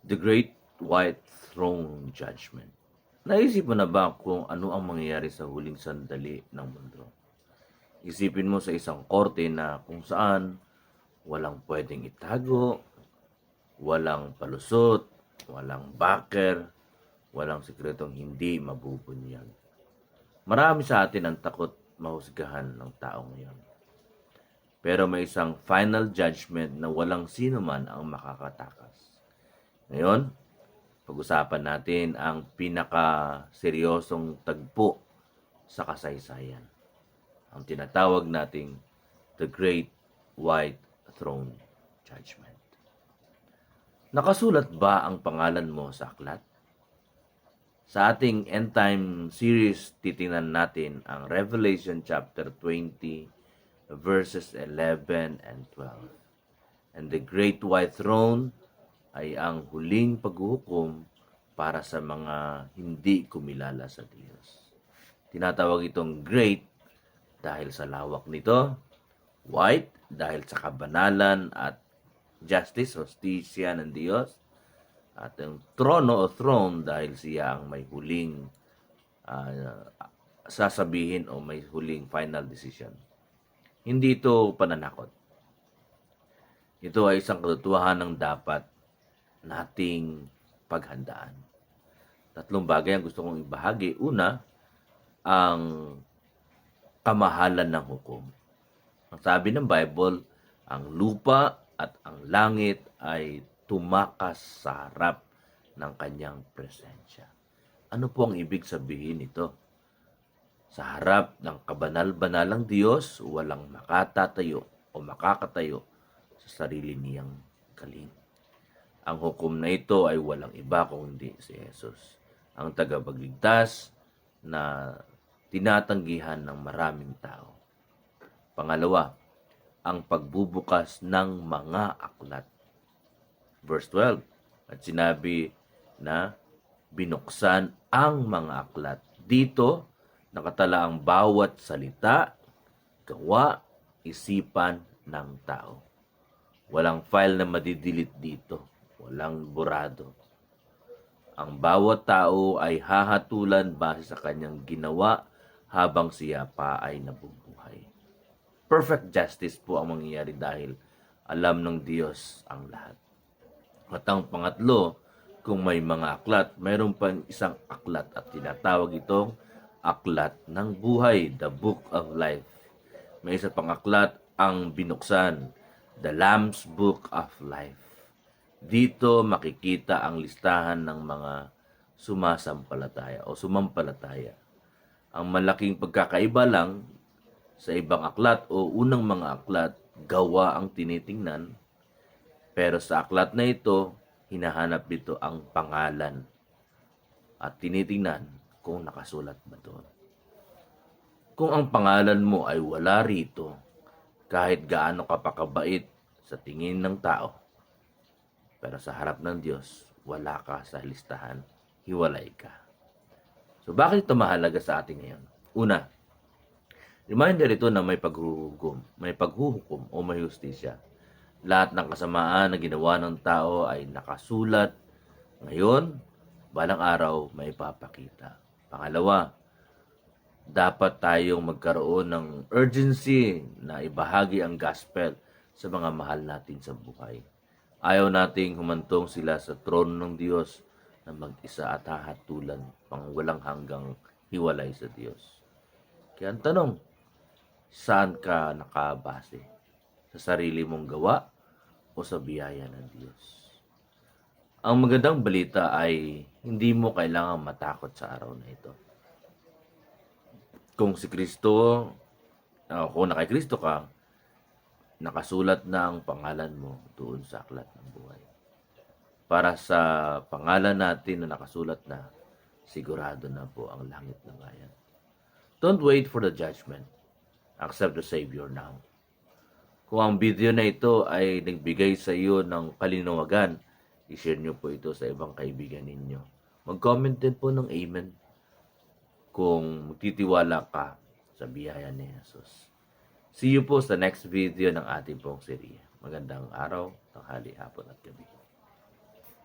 The Great White Throne Judgment. Naisip mo na ba kung ano ang mangyayari sa huling sandali ng mundo? Isipin mo sa isang korte na kung saan walang pwedeng itago, walang palusot, walang backer, walang sikretong hindi mabubunyag. Marami sa atin ang takot mahusgahan ng tao ngayon. Pero may isang final judgment na walang sino man ang makakatakas. Ngayon, pag-usapan natin ang pinaka-seryosong tagpo sa kasaysayan. Ang tinatawag nating The Great White Throne Judgment. Nakasulat ba ang pangalan mo sa aklat? Sa ating end time series, titingnan natin ang Revelation chapter 20, verses 11 and 12. And the Great White Throne ay ang huling paghuhukom para sa mga hindi kumilala sa Diyos. Tinatawag itong great dahil sa lawak nito, white dahil sa kabanalan at justice, hostisya ng Diyos, at ang trono o throne dahil siya ang may huling sasabihin o may huling final decision. Hindi ito pananakot. Ito ay isang katotohanan ng dapat nating paghandaan. Tatlong bagay ang gusto kong ibahagi. Una, ang kamahalan ng hukom. Ang sabi ng Bible, ang lupa at ang langit ay tumakas sa harap ng kanyang presensya. Ano po ang ibig sabihin nito? Sa harap ng kabanal-banalang Diyos, walang makatatayo o makakatayo sa sarili niyang galing. Ang hukom na ito ay walang iba kundi si Jesus, ang tagapagligtas na tinatanggihan ng maraming tao. Pangalawa, ang pagbubukas ng mga aklat. Verse 12, at sinabi na binuksan ang mga aklat. Dito, nakatala ang bawat salita, gawa, isipan ng tao. Walang file na madidelete dito. Walang burado. Ang bawat tao ay hahatulan base sa kanyang ginawa habang siya pa ay nabubuhay. Perfect justice po ang mangyayari dahil alam ng Diyos ang lahat. At ang pangatlo, kung may mga aklat, mayroon pa isang aklat at tinatawag itong aklat ng buhay, the book of life. May isa pang aklat ang binuksan, the Lamb's Book of Life. Dito makikita ang listahan ng mga sumasampalataya o sumampalataya. Ang malaking pagkakaiba lang sa ibang aklat o unang mga aklat, gawa ang tinitingnan. Pero sa aklat na ito, hinahanap dito ang pangalan at tinitingnan kung nakasulat ba doon. Kung ang pangalan mo ay wala rito, kahit gaano ka pakabait sa tingin ng tao, pero sa harap ng Diyos, wala ka sa listahan, hiwalay ka. So bakit ito mahalaga sa atin ngayon? Una, reminder ito na may paghuhukom o may hustisya. Lahat ng kasamaan na ginawa ng tao ay nakasulat. Ngayon, balang araw may papakita. Pangalawa, dapat tayong magkaroon ng urgency na ibahagi ang gospel sa mga mahal natin sa buhay. Ayaw nating humantong sila sa trono ng Diyos na mag-isa at hahatulan pang walang hanggang hiwalay sa Diyos. Kaya ang tanong, saan ka nakabase? Sa sarili mong gawa o sa biyaya ng Diyos? Ang magandang balita ay hindi mo kailangang matakot sa araw na ito. Kung si Kristo, kung nakay Kristo ka, nakasulat na ang pangalan mo doon sa aklat ng buhay. Para sa pangalan natin na nakasulat na, sigurado na po ang langit ng bayan. Don't wait for the judgment. Accept the Savior now. Kung ang video na ito ay nagbigay sa iyo ng kalinawagan, i-share nyo po ito sa ibang kaibigan ninyo. Mag-comment din po ng amen kung magtitiwala ka sa biyaya ni Jesus. See you po sa next video ng ating pong serye. Magandang araw, tanghali, hapon at gabi.